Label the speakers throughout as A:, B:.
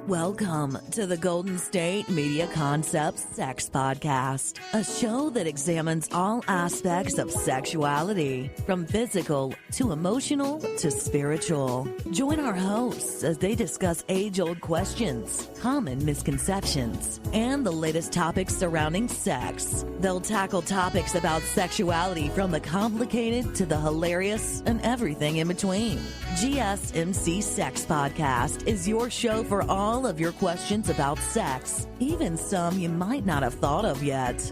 A: Welcome to the Golden State Media Concepts Sex Podcast, a show that examines all aspects of sexuality, from physical to emotional to spiritual. Join our hosts as they discuss age-old questions, common misconceptions, and the latest topics surrounding sex. They'll tackle topics about sexuality from the complicated to the hilarious and everything in between. GSMC Sex Podcast is your show for all of your questions about sex, even some you might not have thought of yet.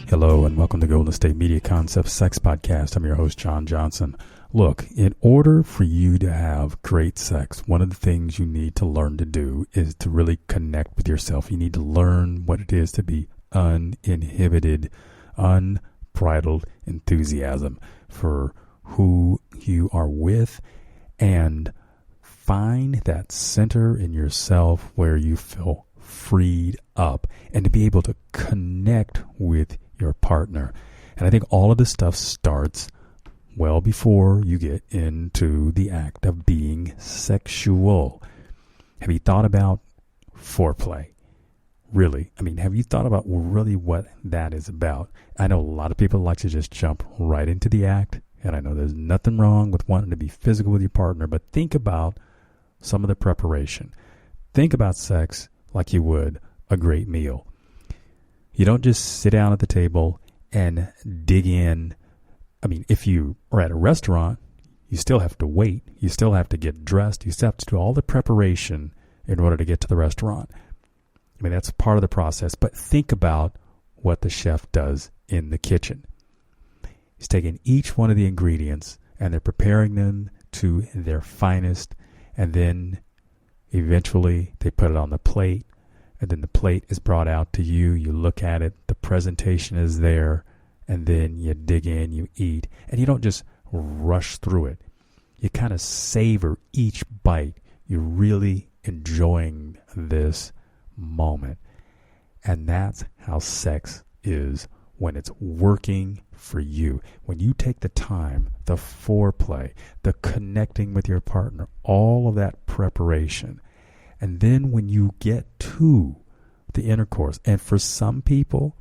B: Hello and welcome to Golden State Media Concepts Sex Podcast. I'm your host, John Johnson. Look, in order for you to have great sex, one of the things you need to learn to do is to really connect with yourself. You need to learn what it is to be uninhibited, unbridled enthusiasm for who you are with, and find that center in yourself where you feel freed up and to be able to connect with your partner. And I think all of this stuff starts well before you get into the act of being sexual. Have you thought about foreplay? Really? I mean, have you thought about really what that is about? I know a lot of people like to just jump right into the act, and I know there's nothing wrong with wanting to be physical with your partner, but think about some of the preparation. Think about sex like you would a great meal. You don't just sit down at the table and dig in. I mean, if you are at a restaurant, you still have to wait. You still have to get dressed. You still have to do all the preparation in order to get to the restaurant. I mean, that's part of the process. But think about what the chef does in the kitchen. He's taking each one of the ingredients and they're preparing them to their finest. And then eventually they put it on the plate. And then the plate is brought out to you. You look at it. The presentation is there. And then you dig in, you eat. And you don't just rush through it. You kind of savor each bite. You're really enjoying this moment. And that's how sex is when it's working for you. When you take the time, the foreplay, the connecting with your partner, all of that preparation. And then when you get to the intercourse, and for some people,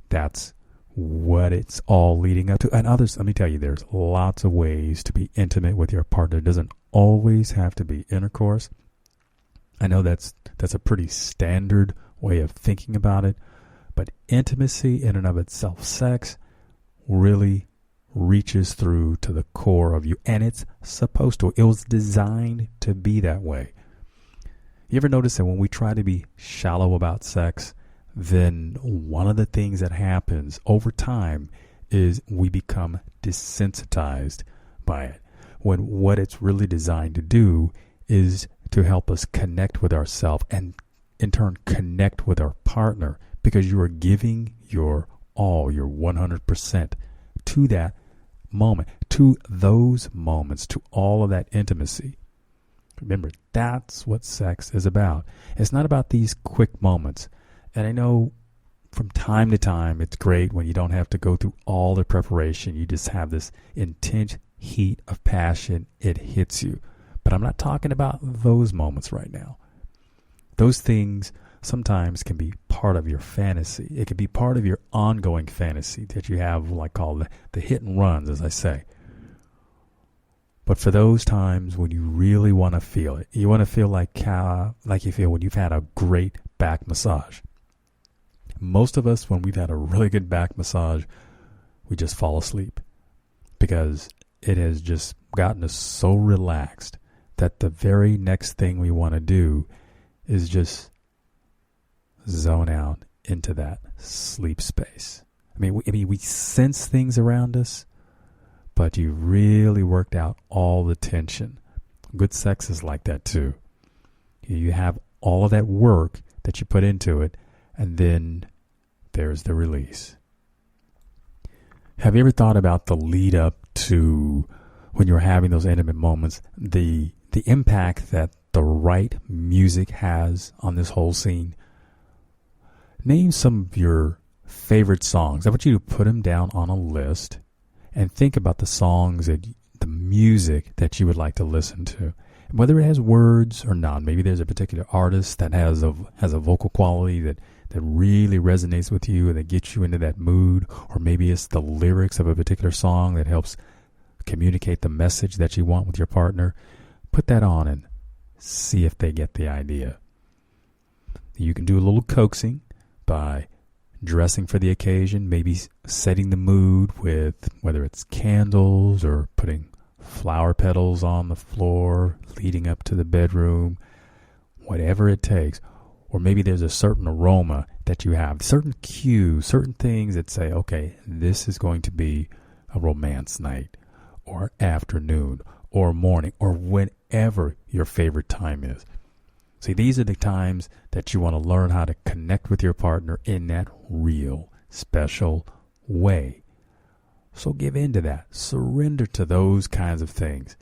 B: that's what it's all leading up to. And others, let me tell you, there's lots of ways to be intimate with your partner. It doesn't always have to be intercourse. I know that's a pretty standard way of thinking about it, but intimacy in and of itself, sex, really reaches through to the core of you, and it's supposed to. It was designed to be that way. You ever notice that when we try to be shallow about sex, then one of the things that happens over time is we become desensitized by it. When what it's really designed to do is to help us connect with ourselves and in turn connect with our partner, because you are giving your all, your 100% to that moment, to those moments, to all of that intimacy. Remember, that's what sex is about. It's not about these quick moments. And I know from time to time, it's great when you don't have to go through all the preparation. You just have this intense heat of passion. It hits you. But I'm not talking about those moments right now. Those things sometimes can be part of your fantasy. It can be part of your ongoing fantasy that you have, like called the hit and runs, as I say. But for those times when you really want to feel it, you want to feel like you feel when you've had a great back massage. Most of us, when we've had a really good back massage, we just fall asleep because it has just gotten us so relaxed that the very next thing we want to do is just zone out into that sleep space. I mean, we sense things around us, but you really worked out all the tension, Good sex is like that too. You have all of that work that you put into it, and then there's the release. Have you ever thought about the lead up to when you're having those intimate moments, the impact that the right music has on this whole scene? Name some of your favorite songs. I want you to put them down on a list and think about the songs the music that you would like to listen to. Whether it has words or not, maybe there's a particular artist that has a vocal quality that really resonates with you and that gets you into that mood, or maybe it's the lyrics of a particular song that helps communicate the message that you want with your partner. Put that on and see if they get the idea. You can do a little coaxing by dressing for the occasion, maybe setting the mood with whether it's candles or putting flower petals on the floor, leading up to the bedroom, whatever it takes. Or maybe there's a certain aroma that you have, certain cues, certain things that say, okay, this is going to be a romance night, or afternoon, or morning, or whenever your favorite time is. See, these are the times that you want to learn how to connect with your partner in that real, special way. So give in to that. Surrender to those kinds of things,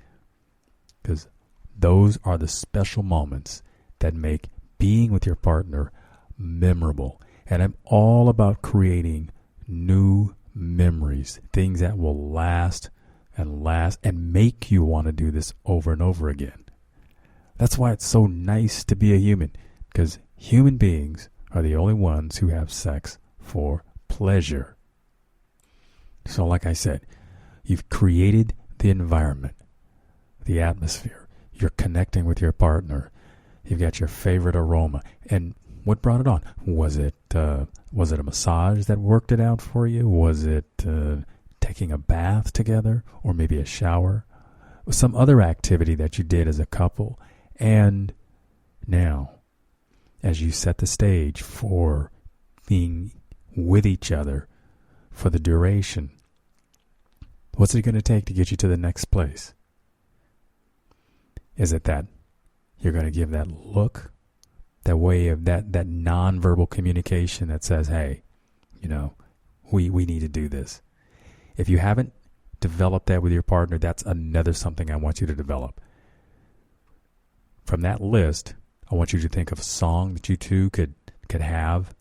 B: because those are the special moments that make being with your partner memorable. And I'm all about creating new memories, things that will last and make you want to do this over and over again. That's why it's so nice to be a human, because human beings are the only ones who have sex for pleasure. So like I said, you've created the environment, the atmosphere. You're connecting with your partner. You've got your favorite aroma. And what brought it on? Was it a massage that worked it out for you? Was it taking a bath together, or maybe a shower? Some other activity that you did as a couple. And now, as you set the stage for being with each other for the duration, what's it going to take to get you to the next place? Is it that you're going to give that look, that way of that nonverbal communication that says, hey, we need to do this? If you haven't developed that with your partner, that's another something I want you to develop. From that list, I want you to think of a song that you two could have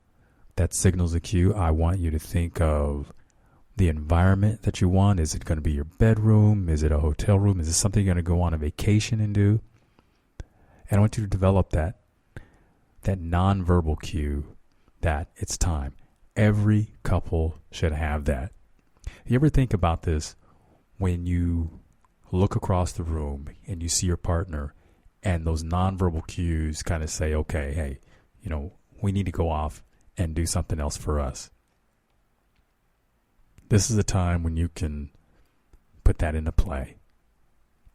B: that signals a cue. I want you to think of the environment that you want. Is it going to be your bedroom? Is it a hotel room? Is this something you're going to go on a vacation and do? And I want you to develop that nonverbal cue that it's time. Every couple should have that. You ever think about this when you look across the room and you see your partner and those nonverbal cues kind of say, okay, hey, we need to go off and do something else for us. This is a time when you can put that into play.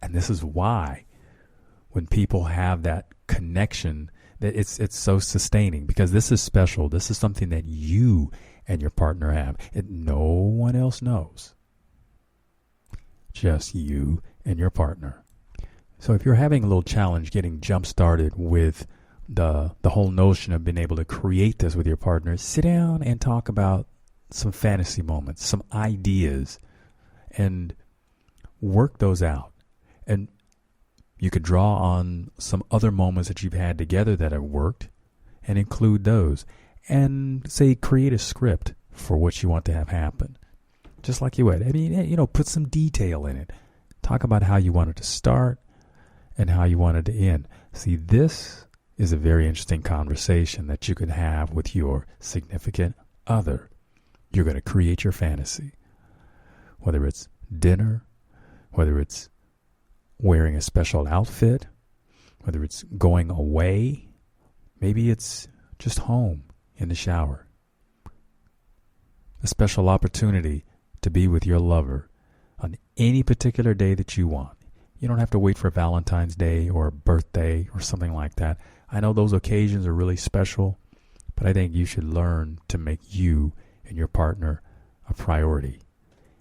B: And this is why when people have that connection, that it's so sustaining, because this is special. This is something that you and your partner have. No one else knows. Just you and your partner. So if you're having a little challenge getting jump started with the whole notion of being able to create this with your partner, sit down and talk about some fantasy moments, some ideas, and work those out. And you could draw on some other moments that you've had together that have worked and include those. And say, create a script for what you want to have happen. Just like you would. I mean, put some detail in it. Talk about how you want it to start and how you want it to end. See, this is a very interesting conversation that you could have with your significant other. You're going to create your fantasy. Whether it's dinner, whether it's wearing a special outfit, whether it's going away, maybe it's just home in the shower. A special opportunity to be with your lover on any particular day that you want. You don't have to wait for Valentine's Day or a birthday or something like that. I know those occasions are really special, but I think you should learn to make you and your partner a priority.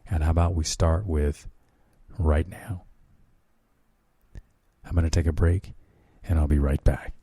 B: And how about we start with right now? How I'm going to take a break, and I'll be right back.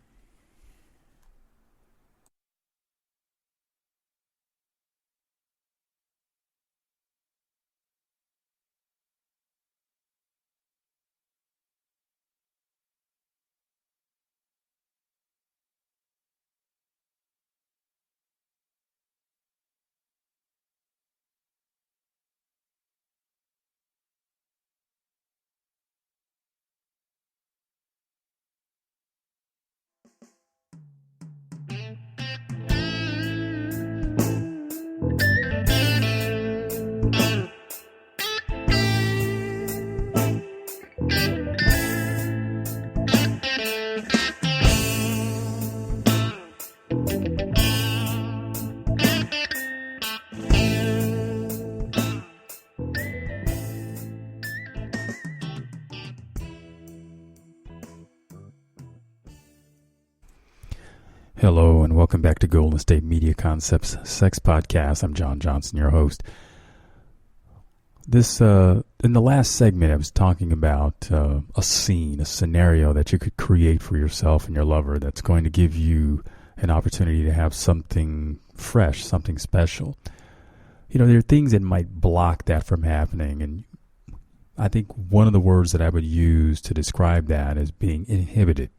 B: Hello and welcome back to Golden State Media Concepts Sex Podcast. I'm John Johnson, your host. This in the last segment, I was talking about a scene, a scenario that you could create for yourself and your lover that's going to give you an opportunity to have something fresh, something special. You know, there are things that might block that from happening, and I think one of the words that I would use to describe that is being inhibited.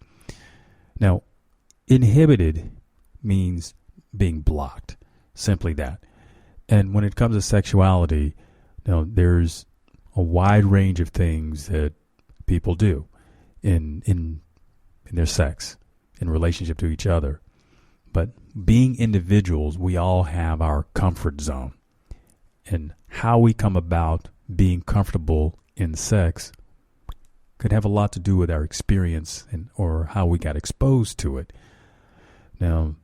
B: Now, inhibited means being blocked, simply that. And when it comes to sexuality, you know, there's a wide range of things that people do in their sex, in relationship to each other. But being individuals, we all have our comfort zone. And how we come about being comfortable in sex could have a lot to do with our experience or how we got exposed to it. Now,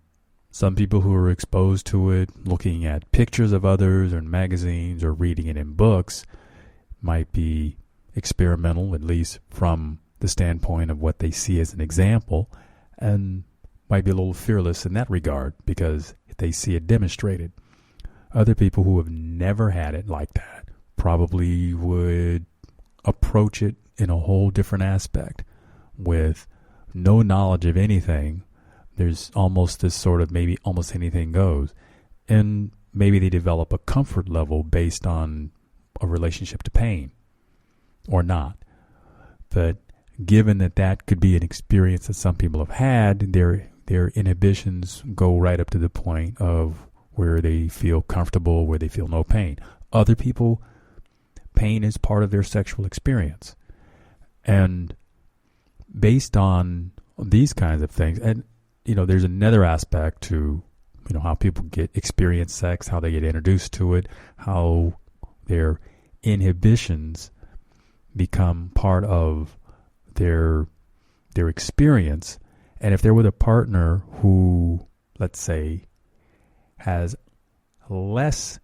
B: some people who are exposed to it, looking at pictures of others or in magazines or reading it in books, might be experimental, at least from the standpoint of what they see as an example, and might be a little fearless in that regard because they see it demonstrated. Other people who have never had it like that probably would approach it in a whole different aspect with no knowledge of anything. There's almost this sort of maybe almost anything goes. And maybe they develop a comfort level based on a relationship to pain or not. But given that that could be an experience that some people have had, their inhibitions go right up to the point of where they feel comfortable, where they feel no pain. Other people, pain is part of their sexual experience. And based on these kinds of things, and you know, there's another aspect to, you know, how people experience sex, how they get introduced to it, how their inhibitions become part of their experience. And if they're with a partner who, let's say, has less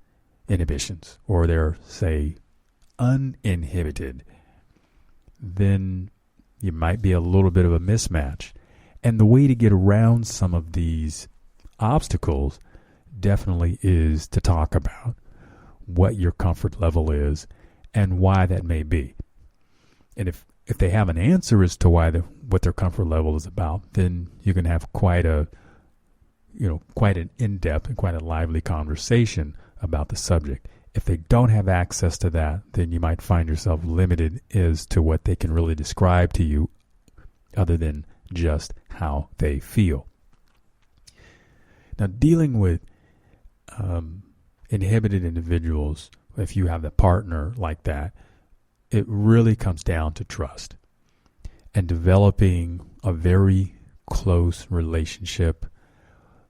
B: inhibitions, or they're, say, uninhibited, then you might be a little bit of a mismatch. And the way to get around some of these obstacles definitely is to talk about what your comfort level is and why that may be. And if they have an answer as to what their comfort level is about, then you can have quite an in-depth and quite a lively conversation about the subject. If they don't have access to that, then you might find yourself limited as to what they can really describe to you other than just how they feel. Now, dealing with inhibited individuals, if you have a partner like that, it really comes down to trust and developing a very close relationship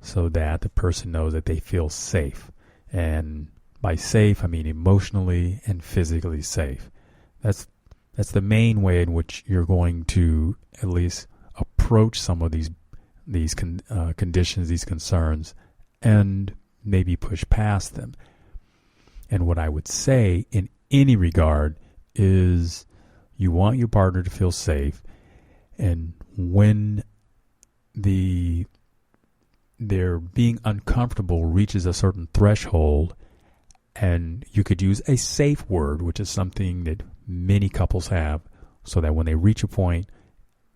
B: so that the person knows that they feel safe. And by safe, I mean emotionally and physically safe. That's the main way in which you're going to at least approach some of these conditions, these concerns, and maybe push past them. And what I would say in any regard is you want your partner to feel safe, and when their being uncomfortable reaches a certain threshold, and you could use a safe word, which is something that many couples have, so that when they reach a point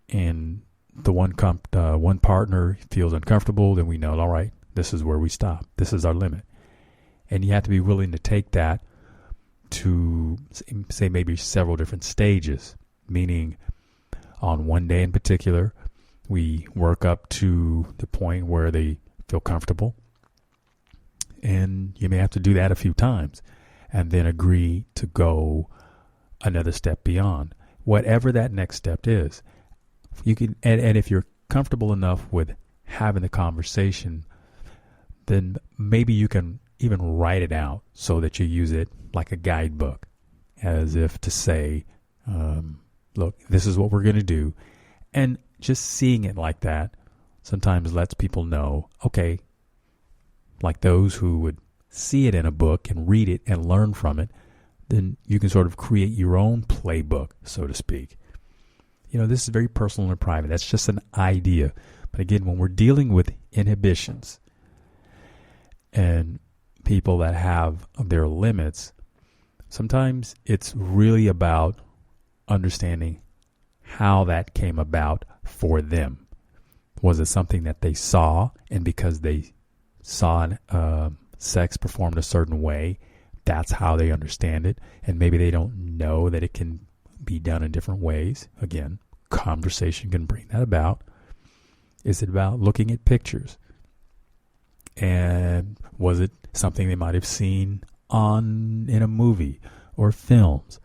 B: and the one partner feels uncomfortable, then we know, all right, this is where we stop. This is our limit. And you have to be willing to take that to, say, maybe several different stages, meaning on one day in particular, we work up to the point where they feel comfortable. And you may have to do that a few times and then agree to go another step beyond. Whatever that next step is, you can, and if you're comfortable enough with having the conversation, then maybe you can even write it out so that you use it like a guidebook, as if to say, look, this is what we're going to do. And just seeing it like that sometimes lets people know, okay, like those who would see it in a book and read it and learn from it, then you can sort of create your own playbook, so to speak. You know, this is very personal and private. That's just an idea. But again, when we're dealing with inhibitions and people that have their limits, sometimes it's really about understanding how that came about for them. Was it something that they saw, and because they saw sex performed a certain way, that's how they understand it, and maybe they don't know that it can be done in different ways? Again, conversation can bring that about. Is it about looking at pictures? And was it something they might have seen in a movie or films?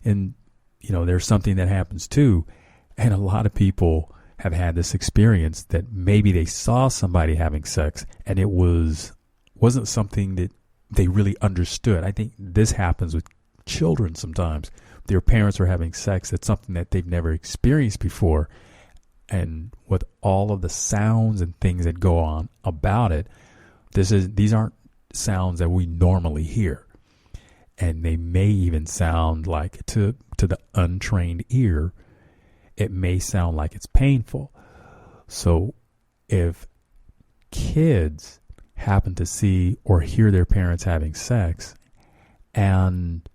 B: And, you know, there's something that happens too, and a lot of people have had this experience that maybe they saw somebody having sex and it wasn't something that they really understood. I think this happens with children sometimes. Their parents are having sex. It's something that they've never experienced before. And with all of the sounds and things that go on about it, these aren't sounds that we normally hear. And they may even sound like, to the untrained ear, it may sound like it's painful. So if kids happen to see or hear their parents having sex, and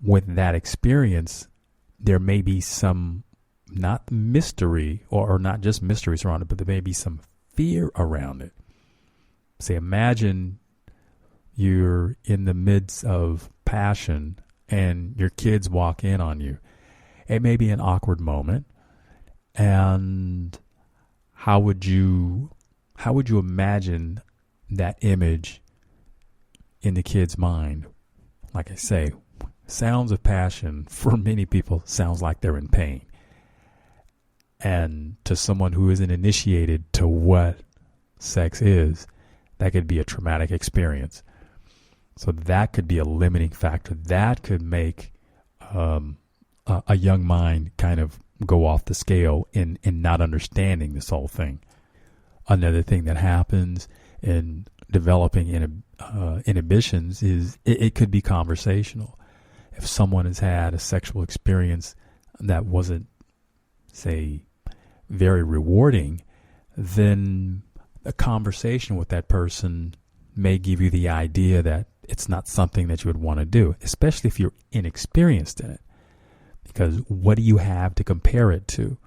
B: with that experience, there may be some, not mystery, or not just mystery around it, but there may be some fear around it. Say, imagine you're in the midst of passion and your kids walk in on you. It may be an awkward moment. And how would you imagine that image in the kid's mind? Like I say, sounds of passion for many people sounds like they're in pain. And to someone who isn't initiated to what sex is, that could be a traumatic experience. So that could be a limiting factor. That could make a young mind kind of go off the scale in not understanding this whole thing. Another thing that happens in developing inhibitions is it could be conversational. If someone has had a sexual experience that wasn't, say, very rewarding, then a conversation with that person may give you the idea that it's not something that you would want to do, especially if you're inexperienced in it. Because what do you have to compare it to?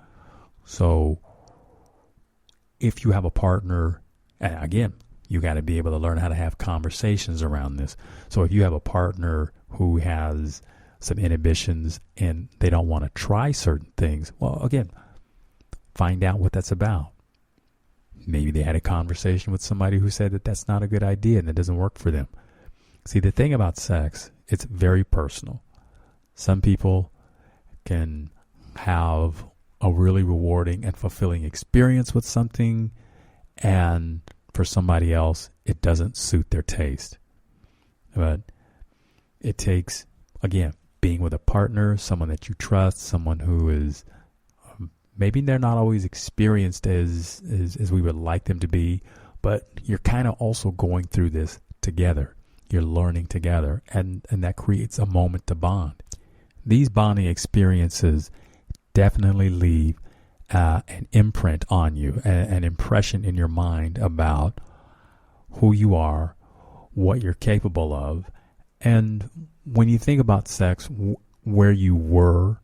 B: So if you have a partner, and again, you got to be able to learn how to have conversations around this. So if you have a partner who has some inhibitions and they don't want to try certain things, well, again, find out what that's about. Maybe they had a conversation with somebody who said that that's not a good idea and that doesn't work for them. See, the thing about sex, it's very personal. Some people can have a really rewarding and fulfilling experience with something, and for somebody else, it doesn't suit their taste. But it takes, again, being with a partner, someone that you trust, someone who is, maybe they're not always experienced as we would like them to be, but you're kind of also going through this together. You're learning together, and that creates a moment to bond. These bonding experiences definitely leave an imprint on you, an impression in your mind about who you are, what you're capable of. And when you think about sex, where you were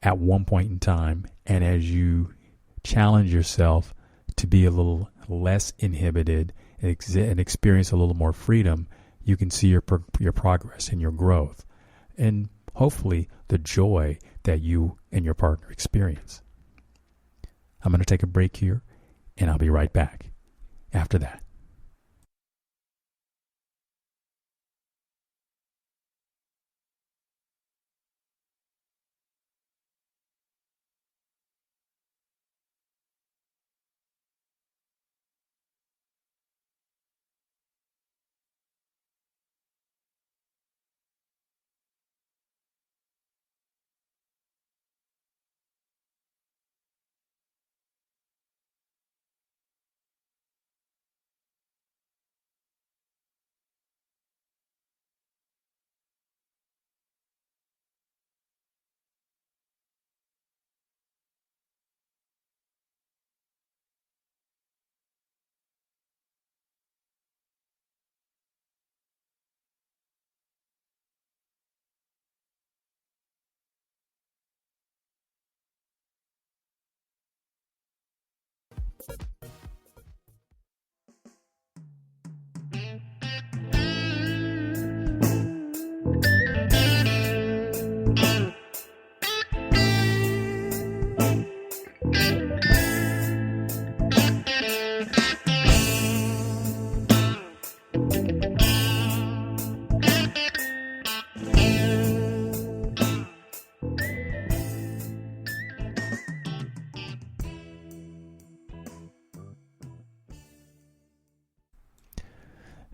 B: at one point in time, and as you challenge yourself to be a little less inhibited and experience a little more freedom, you can see your progress and your growth, and hopefully the joy that you and your partner experience. I'm going to take a break here, and I'll be right back after that.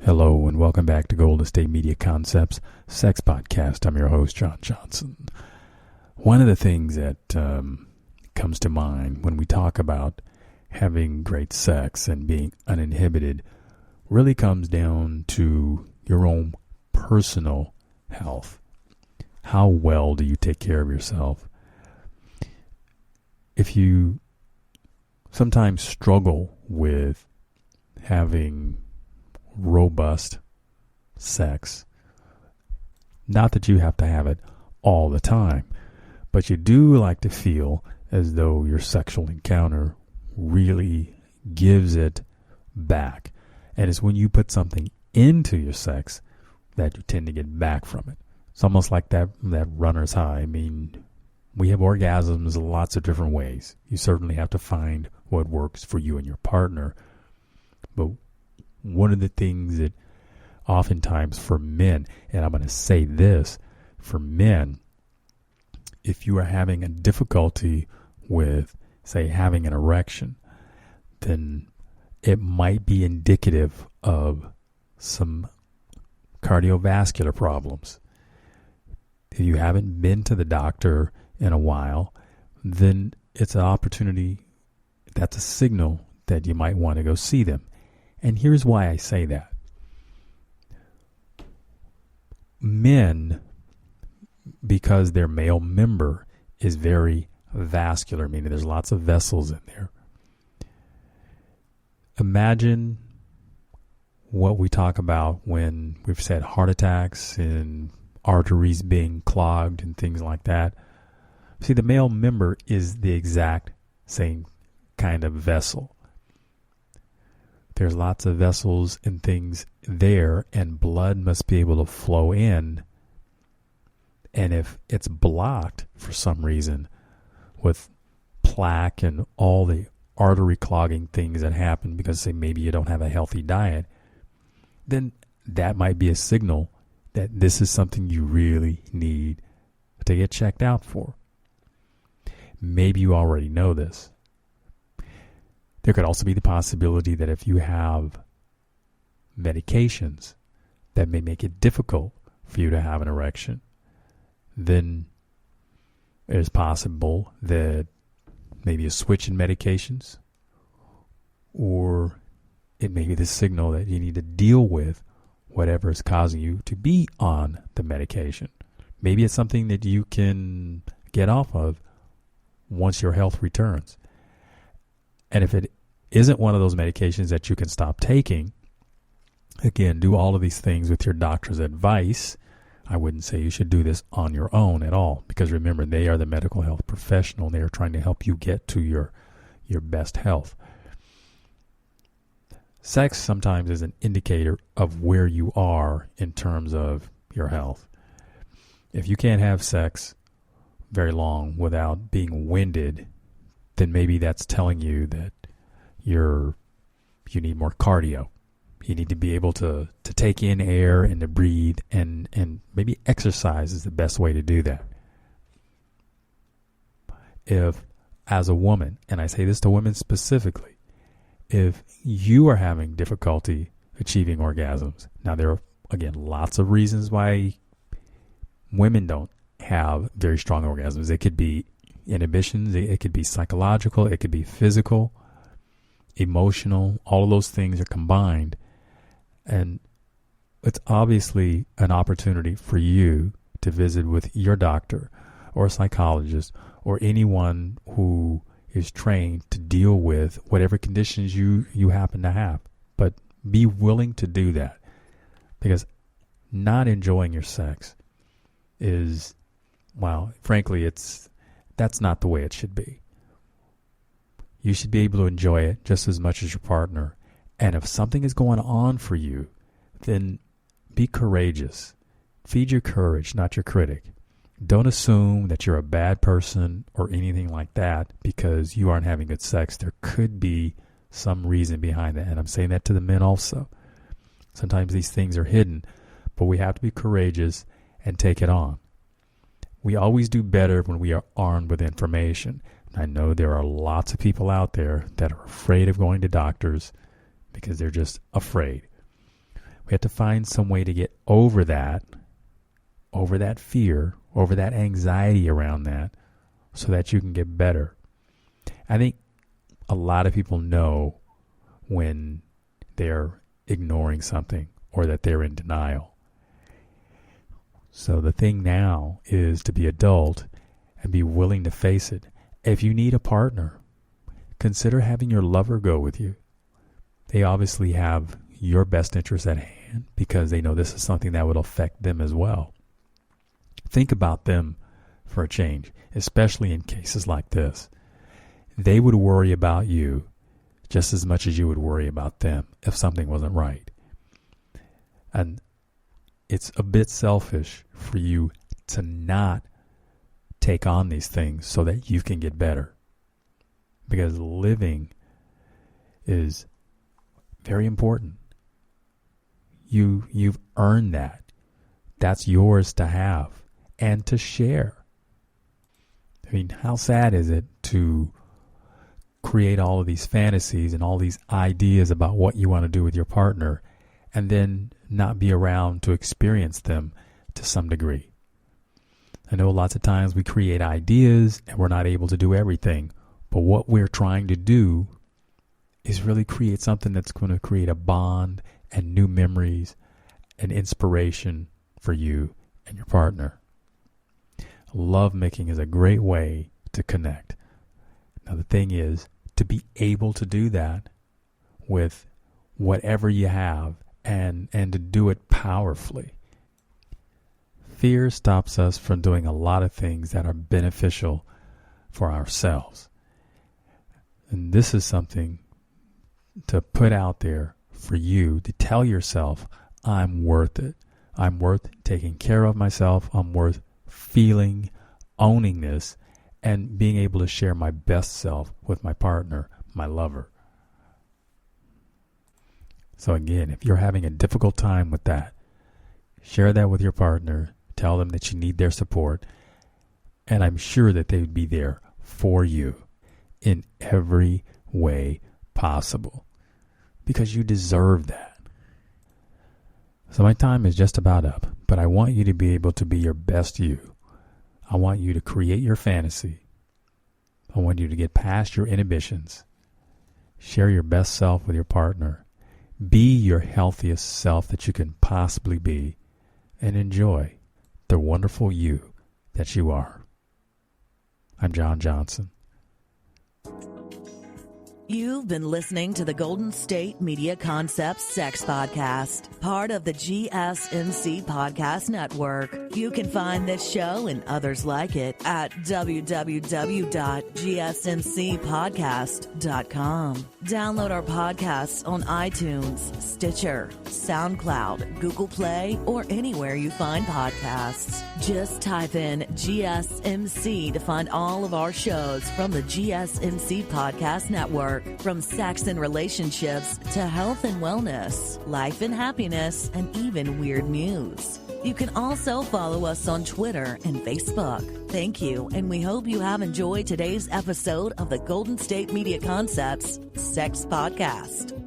B: Hello and welcome back to Golden State Media Concepts Sex Podcast. I'm your host, John Johnson. One of the things that comes to mind when we talk about having great sex and being uninhibited really comes down to your own personal health. How well do you take care of yourself? If you sometimes struggle with having robust sex, not that you have to have it all the time, but you do like to feel as though your sexual encounter really gives it back. And it's when you put something into your sex that you tend to get back from it. It's almost like that runner's high. I mean, we have orgasms lots of different ways. You certainly have to find what works for you and your partner. But one of the things that oftentimes for men, and I'm going to say this, for men, if you are having a difficulty with, say, having an erection, then it might be indicative of some cardiovascular problems. If you haven't been to the doctor in a while, then it's an opportunity, that's a signal that you might want to go see them. And here's why I say that. Men, because their male member is very vascular, meaning there's lots of vessels in there. Imagine what we talk about when we've said heart attacks and arteries being clogged and things like that. See, the male member is the exact same kind of vessel. There's lots of vessels and things there, and blood must be able to flow in. And if it's blocked for some reason with plaque and all the artery clogging things that happen because, say, maybe you don't have a healthy diet, then that might be a signal that this is something you really need to get checked out for. Maybe you already know this. There could also be the possibility that if you have medications that may make it difficult for you to have an erection, then it's possible that maybe a switch in medications, or it may be the signal that you need to deal with whatever is causing you to be on the medication. Maybe it's something that you can get off of once your health returns. And if it isn't one of those medications that you can stop taking, again, do all of these things with your doctor's advice. I wouldn't say you should do this on your own at all, because remember, they are the medical health professional. They are trying to help you get to your your best health. Sex sometimes is an indicator of where you are in terms of your health. If you can't have sex very long without being winded, then maybe that's telling you that you need more cardio. You need to be able to take in air and to breathe, and maybe exercise is the best way to do that. If, as a woman, and I say this to women specifically, if you are having difficulty achieving orgasms, now there are, again, lots of reasons why women don't have very strong orgasms. It could be inhibitions, it could be psychological, it could be physical, emotional, all of those things are combined. And it's obviously an opportunity for you to visit with your doctor or a psychologist or anyone who is trained to deal with whatever conditions you happen to have. But be willing to do that, because not enjoying your sex is, well, frankly, that's not the way it should be. You should be able to enjoy it just as much as your partner. And if something is going on for you, then be courageous. Feed your courage, not your critic. Don't assume that you're a bad person or anything like that because you aren't having good sex. There could be some reason behind that. And I'm saying that to the men also. Sometimes these things are hidden, but we have to be courageous and take it on. We always do better when we are armed with information. I know there are lots of people out there that are afraid of going to doctors because they're just afraid. We have to find some way to get over that fear, over that anxiety around that, so that you can get better. I think a lot of people know when they're ignoring something or that they're in denial. So the thing now is to be adult and be willing to face it. If you need a partner, consider having your lover go with you. They obviously have your best interest at hand because they know this is something that would affect them as well. Think about them for a change, especially in cases like this. They would worry about you just as much as you would worry about them if something wasn't right. And it's a bit selfish for you to not take on these things so that you can get better. Because living is very important. You've earned that. That's yours to have and to share. I mean, how sad is it to create all of these fantasies and all these ideas about what you want to do with your partner and then not be around to experience them to some degree? I know lots of times we create ideas and we're not able to do everything, but what we're trying to do is really create something that's going to create a bond and new memories and inspiration for you and your partner. Love making is a great way to connect. Now the thing is to be able to do that with whatever you have and to do it powerfully. Fear stops us from doing a lot of things that are beneficial for ourselves. And this is something to put out there for you to tell yourself, I'm worth it. I'm worth taking care of myself. I'm worth feeling, owning this, and being able to share my best self with my partner, my lover. So again, if you're having a difficult time with that, share that with your partner. Tell them that you need their support. And I'm sure that they would be there for you in every way possible, because you deserve that. So my time is just about up, but I want you to be able to be your best you. I want you to create your fantasy. I want you to get past your inhibitions. Share your best self with your partner. Be your healthiest self that you can possibly be, and enjoy the wonderful you that you are. I'm John Johnson.
A: You've been listening to the Golden State Media Concepts Sex Podcast, part of the GSMC Podcast Network. You can find this show and others like it at www.gsmcpodcast.com. Download our podcasts on iTunes, Stitcher, SoundCloud, Google Play, or anywhere you find podcasts. Just type in GSMC to find all of our shows from the GSMC Podcast Network. From sex and relationships to health and wellness, life and happiness, and even weird news. You can also follow us on Twitter and Facebook. Thank you, and we hope you have enjoyed today's episode of the Golden State Media Concepts Sex Podcast.